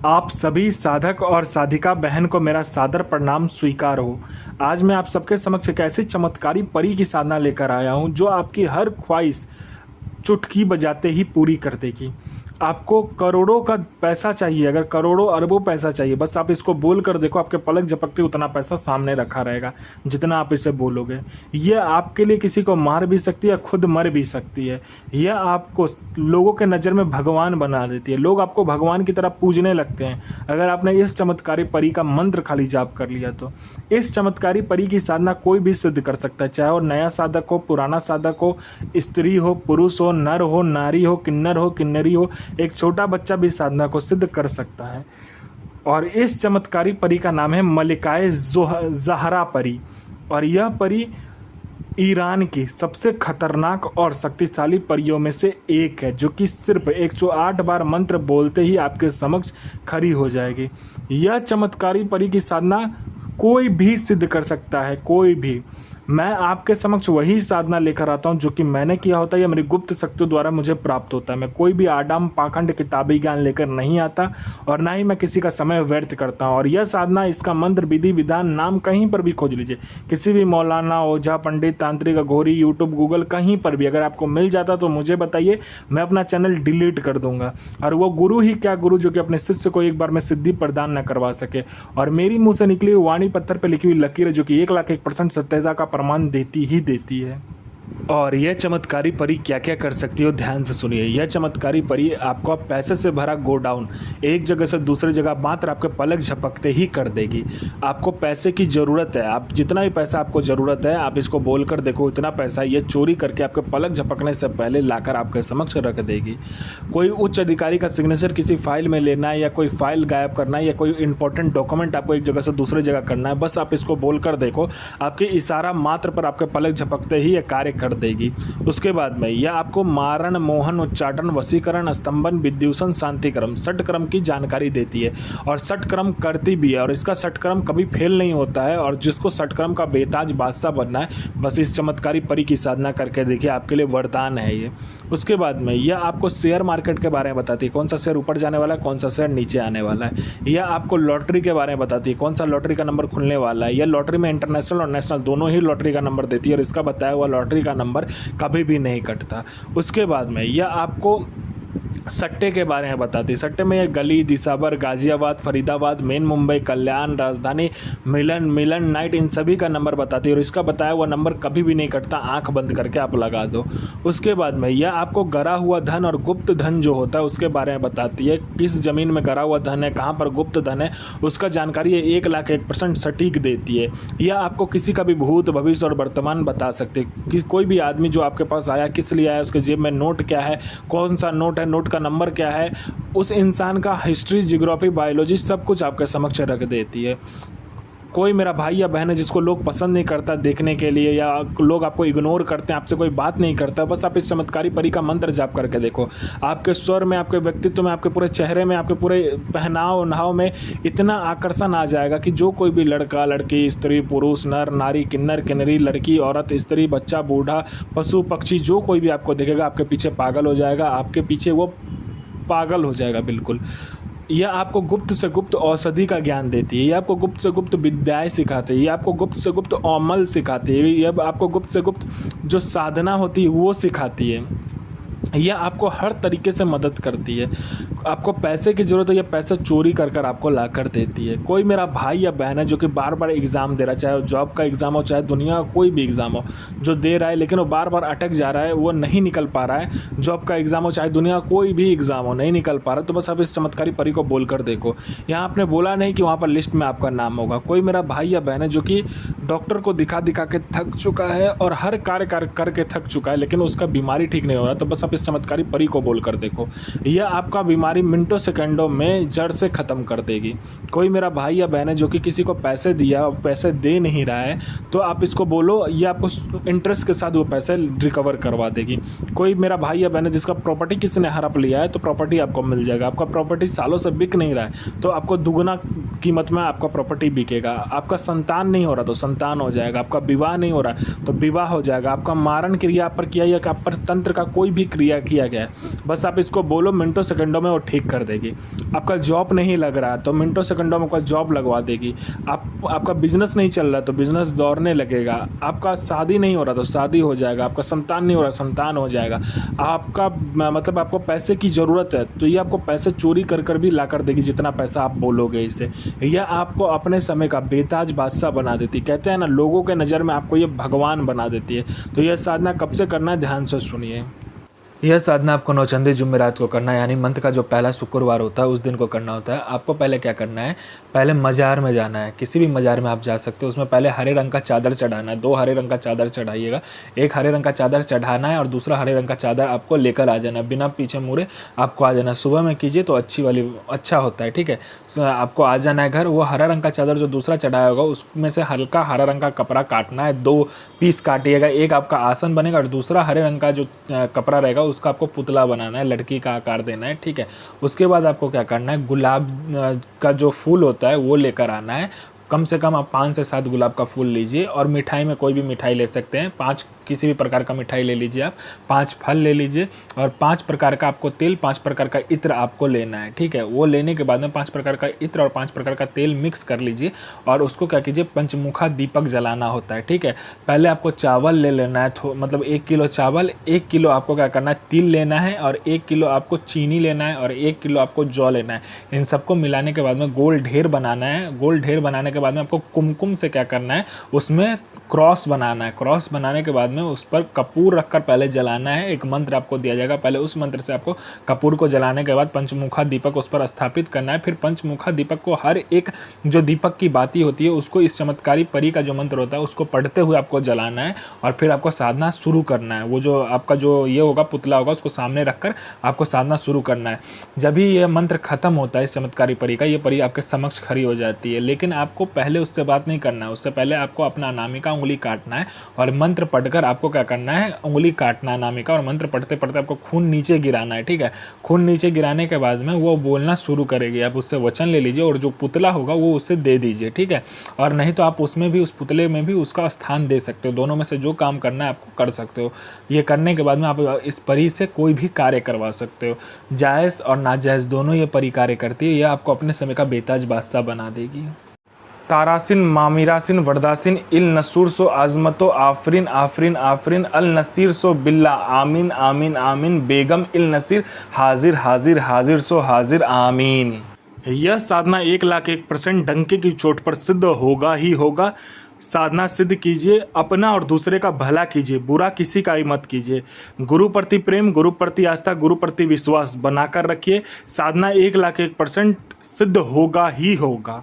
आप सभी साधक और साधिका बहन को मेरा सादर प्रणाम स्वीकार हो। आज मैं आप सबके समक्ष एक ऐसी चमत्कारी परी की साधना लेकर आया हूँ जो आपकी हर ख्वाहिश चुटकी बजाते ही पूरी कर देगी। आपको करोड़ों का पैसा चाहिए, अगर करोड़ों अरबों पैसा चाहिए, बस आप इसको बोल कर देखो, आपके पलक झपकते उतना पैसा सामने रखा रहेगा जितना आप इसे बोलोगे। यह आपके लिए किसी को मार भी सकती है, खुद मर भी सकती है। यह आपको लोगों के नज़र में भगवान बना देती है, लोग आपको भगवान की तरह पूजने लगते हैं अगर आपने इस चमत्कारी परी का मंत्र खाली जाप कर लिया तो। इस चमत्कारी परी की साधना कोई भी सिद्ध कर सकता है, चाहे वो नया साधक हो, पुराना साधक हो, स्त्री हो, पुरुष हो, नर हो, नारी हो, किन्नर हो, किन्नरी हो, एक छोटा बच्चा भी साधना को सिद्ध कर सकता है। और इस चमत्कारी परी का नाम है मलिकाए ज़हरा परी। और यह परी ईरान की सबसे खतरनाक और शक्तिशाली परियों में से एक है, जो कि सिर्फ 108 बार मंत्र बोलते ही आपके समक्ष खड़ी हो जाएगी। यह चमत्कारी परी की साधना कोई भी सिद्ध कर सकता है, कोई भी। मैं आपके समक्ष वही साधना लेकर आता हूँ जो कि मैंने किया होता है या मेरी गुप्त शक्तियों द्वारा मुझे प्राप्त होता है। मैं कोई भी आडाम पाखंड किताबी ज्ञान लेकर नहीं आता और ना ही मैं किसी का समय व्यर्थ करता हूँ। और यह साधना, इसका मंत्र, विधि विधान, नाम कहीं पर भी खोज लीजिए, किसी भी मौलाना, ओझा, पंडित, तांत्रिक, अघोरी, यूट्यूब, गूगल, कहीं पर भी अगर आपको मिल जाता तो मुझे बताइए, मैं अपना चैनल डिलीट कर दूंगा। और वो गुरु ही क्या गुरु जो कि अपने शिष्य को एक बार में सिद्धि प्रदान न करवा सके। और मेरी मुँह से निकली हुई वाणी पत्थर पर लिखी हुई लकीर है जो कि 1,01% सत्यता का प्रमाण देती ही देती है। और यह चमत्कारी परी क्या क्या कर सकती हो, ध्यान से सुनिए। यह चमत्कारी परी आपको पैसे से भरा गोडाउन एक जगह से दूसरी जगह मात्र आपके पलक झपकते ही कर देगी। आपको पैसे की ज़रूरत है, आप जितना भी पैसा आपको ज़रूरत है आप इसको बोलकर देखो, इतना पैसा ये चोरी करके आपके पलक झपकने से पहले लाकर आपके समक्ष रख देगी। कोई उच्च अधिकारी का सिग्नेचर किसी फाइल में लेना है, या कोई फाइल गायब करना है, या कोई इंपॉर्टेंट डॉक्यूमेंट आपको एक जगह से दूसरी जगह करना है, बस आप इसको बोलकर देखो, आपके इशारा मात्र पर आपके पलक झपकते ही ये कार्य कर देगी। उसके बाद में यह आपको मारण, मोहन, उच्चाटन, वशीकरण, स्तंभन, विद्युषण, शांतिक्रम, षटक्रम की जानकारी देती है और षटक्रम करती भी है। और इसका षटक्रम कभी फेल नहीं होता है। और जिसको षटक्रम का बेताज बादशाह बनना है, बस इस चमत्कारी परी की साधना करके देखिए, आपके लिए वरदान है ये। उसके बाद में यह आपको शेयर मार्केट के बारे में बताती है, कौन सा शेयर ऊपर जाने वाला है, कौन सा शेयर नीचे आने वाला है। यह आपको लॉटरी के बारे में बताती है, कौन सा लॉटरी का नंबर खुलने वाला है। यह लॉटरी में इंटरनेशनल और नेशनल दोनों ही लॉटरी का नंबर देती है और इसका बताया हुआ लॉटरी का नंबर कभी भी नहीं कटता। उसके बाद में यह आपको सट्टे के बारे में बताती है। सट्टे में ये गली, दिसाबर, गाजियाबाद, फरीदाबाद, मेन मुंबई, कल्याण, राजधानी, मिलन नाइट, इन सभी का नंबर बताती है और इसका बताया हुआ नंबर कभी भी नहीं कटता, आंख बंद करके आप लगा दो। उसके बाद में यह आपको गरा हुआ धन और गुप्त धन जो होता है उसके बारे में बताती है, किस ज़मीन में गरा हुआ धन है, कहाँ पर गुप्त धन है, उसका जानकारी ये 1,01% सटीक देती है। यह आपको किसी का भी भूत, भविष्य और वर्तमान बता सकती है कि कोई भी आदमी जो आपके पास आया किस लिए आया, उसके जेब में नोट क्या है, कौन सा नोट है, नोट का नंबर क्या है, उस इंसान का हिस्ट्री, जियोग्राफी, बायोलॉजी सब कुछ आपके समक्ष रख देती है। कोई मेरा भाई या बहन है जिसको लोग पसंद नहीं करता देखने के लिए, या लोग आपको इग्नोर करते हैं, आपसे कोई बात नहीं करता, बस आप इस चमत्कारी परी का मंत्र जाप करके देखो, आपके स्वर में, आपके व्यक्तित्व में, आपके पूरे चेहरे में, आपके पूरे पहनाव नहाव में इतना आकर्षण आ जाएगा कि जो कोई भी लड़का, लड़की, स्त्री, पुरुष, नर, नारी, किन्नर, किन्नरी, लड़की, औरत, स्त्री, बच्चा, बूढ़ा, पशु, पक्षी, जो कोई भी आपको देखेगा आपके पीछे पागल हो जाएगा, आपके पीछे वो पागल हो जाएगा बिल्कुल। यह आपको गुप्त से गुप्त औषधि का ज्ञान देती है, यह आपको गुप्त से गुप्त विद्याएं सिखाती है, यह आपको गुप्त से गुप्त अमल सिखाती है, यह आपको गुप्त से गुप्त जो साधना होती है वो सिखाती है। यह आपको हर तरीके से मदद करती है। आपको पैसे की ज़रूरत है, यह पैसा चोरी कर कर आपको ला कर देती है। कोई मेरा भाई या बहन है जो कि बार बार एग्ज़ाम दे रहा है, चाहे वो जॉब का एग्ज़ाम हो, चाहे दुनिया का कोई भी एग्ज़ाम हो, जो दे रहा है लेकिन वो बार बार अटक जा रहा है, वो नहीं निकल पा रहा है, जॉब का एग्ज़ाम हो, चाहे दुनिया का कोई भी एग्ज़ाम हो, नहीं निकल पा रहा, तो बस आप इस चमत्कारी परी को बोल कर देखो। यहाँ आपने बोला नहीं कि वहाँ पर लिस्ट में आपका नाम होगा। कोई मेरा भाई या बहन है जो कि डॉक्टर को दिखा दिखा के थक चुका है और हर कार्य करके थक चुका है, लेकिन उसका बीमारी ठीक नहीं हो रहा, तो बस आप इस चमत्कारी परी को बोलकर देखो, यह आपका बीमारी मिनटों सेकंडों में जड़ से ख़त्म कर देगी। कोई मेरा भाई या बहन है जो कि किसी को पैसे दिया और पैसे दे नहीं रहा है, तो आप इसको बोलो, ये आपको इंटरेस्ट के साथ वो पैसे रिकवर करवा देगी। कोई मेरा भाई या बहन है जिसका प्रॉपर्टी किसी ने हड़प लिया है, तो प्रॉपर्टी आपको मिल जाएगा। आपका प्रॉपर्टी सालों से बिक नहीं रहा है, तो आपको दुगुना कीमत में आपका प्रॉपर्टी बिकेगा। आपका संतान नहीं हो रहा तो संतान हो जाएगा। आपका विवाह नहीं हो रहा तो विवाह हो जाएगा। आपका मारण क्रिया पर किया या आप पर तंत्र का कोई भी क्रिया किया गया है। बस आप इसको बोलो, मिनटों सेकंडों में वो ठीक कर देगी। आपका जॉब नहीं लग रहा तो मिनटों सेकंडों में आपका जॉब लगवा देगी। आपका बिजनेस नहीं चल रहा तो बिजनेस दौड़ने लगेगा। आपका शादी नहीं हो रहा तो शादी हो जाएगा। आपका संतान नहीं हो रहा, संतान हो जाएगा। आपका मतलब आपको पैसे की ज़रूरत है तो ये आपको पैसे चोरी कर कर भी ला कर देगी, जितना पैसा आप बोलोगे इसे। यह आपको अपने समय का बेताज बादशाह बना देती। कहते हैं ना, लोगों के नज़र में आपको ये भगवान बना देती है। तो यह साधना कब से करना है, ध्यान से सुनिए। यह साधना आपको नौचंदी जुमेरात को करना है, यानी मंथ का जो पहला शुक्रवार होता है उस दिन को करना होता है। आपको पहले क्या करना है, पहले मज़ार में जाना है। किसी भी मज़ार में आप जा सकते हो। उसमें पहले हरे रंग का चादर चढ़ाना है। 2 हरे रंग का चादर चढ़ाइएगा। एक हरे रंग का चादर चढ़ाना है और दूसरा हरे रंग का चादर आपको लेकर आ जाना है। बिना पीछे मुड़े आपको आ जाना है। सुबह में कीजिए तो अच्छा होता है, ठीक है। आपको आ जाना है घर। वो हरा रंग का चादर जो दूसरा चढ़ाया होगा उसमें से हल्का हरा रंग का कपड़ा काटना है। 2 पीस काटिएगा। एक आपका आसन बनेगा और दूसरा हरे रंग का जो कपड़ा रहेगा उसका आपको पुतला बनाना है, लड़की का आकार देना है, ठीक है। उसके बाद आपको क्या करना है, गुलाब का जो फूल होता है वो लेकर आना है। कम से कम आप 5 से 7 गुलाब का फूल लीजिए। और मिठाई में कोई भी मिठाई ले सकते हैं। 5 किसी भी प्रकार का मिठाई ले लीजिए आप। 5 फल ले लीजिए और 5 प्रकार का आपको तेल, 5 प्रकार का इत्र आपको लेना है, ठीक है। वो लेने के बाद में 5 प्रकार का इत्र और 5 प्रकार का तेल मिक्स कर लीजिए और उसको क्या कीजिए, पंचमुखा दीपक जलाना होता है, ठीक है। पहले आपको चावल ले लेना है, मतलब 1 किलो चावल, 1 किलो आपको क्या करना है, तिल लेना है और 1 किलो आपको चीनी लेना है और 1 किलो आपको जौ लेना है। इन सबको मिलाने के बाद में गोल ढेर बनाना है। गोल ढेर बनाने के बाद में आपको कुमकुम से क्या करना है, उसमें क्रॉस बनाना है। क्रॉस बनाने के बाद में उस पर कपूर रखकर पहले जलाना है। एक मंत्र आपको दिया जाएगा, पहले उस मंत्र से आपको कपूर को जलाने के बाद पंचमुखा दीपक उस पर स्थापित करना है। फिर पंचमुखा दीपक को हर एक जो दीपक की बाती होती है उसको, इस चमत्कारी परी का जो मंत्र होता है उसको पढ़ते हुए आपको जलाना है और फिर आपको साधना शुरू करना है। वो जो आपका जो ये होगा पुतला होगा उसको सामने रखकर आपको साधना शुरू करना है। जब भी ये मंत्र खत्म होता है इस चमत्कारी परी का, ये परी आपके समक्ष खड़ी हो जाती है। लेकिन आपको पहले उससे बात नहीं करना है। उससे पहले आपको अपना अनामिका उंगली काटना है और मंत्र पढ़कर आपको क्या करना है, उंगली काटना है अनामिका और मंत्र पढ़ते पढ़ते आपको खून नीचे गिराना है, ठीक है। खून नीचे गिराने के बाद में वो बोलना शुरू करेगी। आप उससे वचन ले लीजिए और जो पुतला होगा वो उससे दे दीजिए, ठीक है। और नहीं तो आप उसमें भी, उस पुतले में भी उसका स्थान दे सकते हो। दोनों में से जो काम करना है आपको कर सकते हो। ये करने के बाद में आप इस परी से कोई भी कार्य करवा सकते हो। जायज़ और नाजायज़ दोनों ये परी कार्य करती है। यह आपको अपने समय का बेताज बादशाह बना देगी। तारासिन, मामिरासिन, वर्दासिन, इल नसूर सो आजमतो, आफरीन आफरीन आफरीन, अल नसीर सो बिल्ला, आमीन आमीन आमीन, बेगम इल नसीर, हाजिर हाजिर हाजिर सो हाजिर, आमीन। यह साधना 1,01,000% डंके की चोट पर सिद्ध होगा ही होगा। साधना सिद्ध कीजिए, अपना और दूसरे का भला कीजिए, बुरा किसी का ही मत कीजिए। गुरु प्रति प्रेम, गुरु प्रति आस्था, गुरु प्रति विश्वास बनाकर रखिए। साधना 1,01,000% सिद्ध होगा ही होगा।